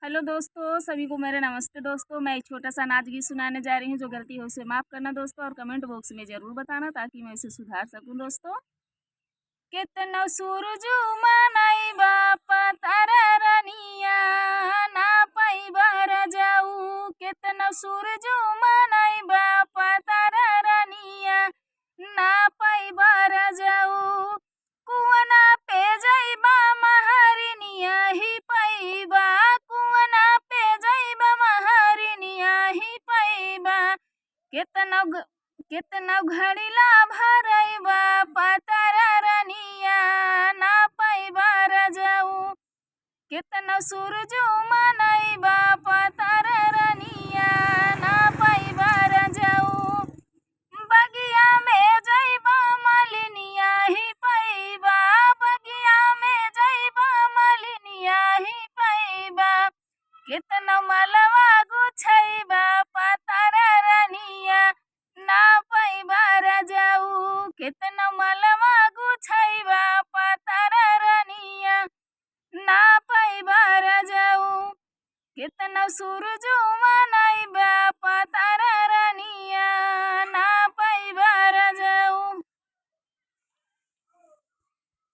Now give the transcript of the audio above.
Hello दोस्तों, सभी को मेरा नमस्ते दोस्तों। मैं एक छोटा-सा नाच गीत सुनाने जा रही हूँ, जो गलती है उसे माफ़ करना दोस्तों और कमेंट बॉक्स में ज़रूर बताना ताकि मैं इसे सुधार सकूँ दोस्तों। केतनो सूरजू मनइबा पतारा रनिया ना पैबा रजाऊ। केतनो सूरजू मनइबा पतारा रनिया ना पैबा रजाऊ। कुवना पे जइबा महरिनिया ही पैबा। कुवना पे जइबा महरिनिया ही पैबा। केतनो घड़िला भरइबा पतारा रनिया ना पैबा रजाऊ। केतनो सूरजू मनइबा पतारा रनिया ना पैबा रजाऊ। बगिया में जइबा मलिनिया ही पैबा। बगिया में जइबा मलिनिया ही पैबा। केतनो मलवा गुछइबा पतारा रनिया ना पैबा रजाऊ। केतनो मलवा गुछइबा पतारा रनिया ना पैबा रजाऊ। केतनो सूरजू मनइबा पतारा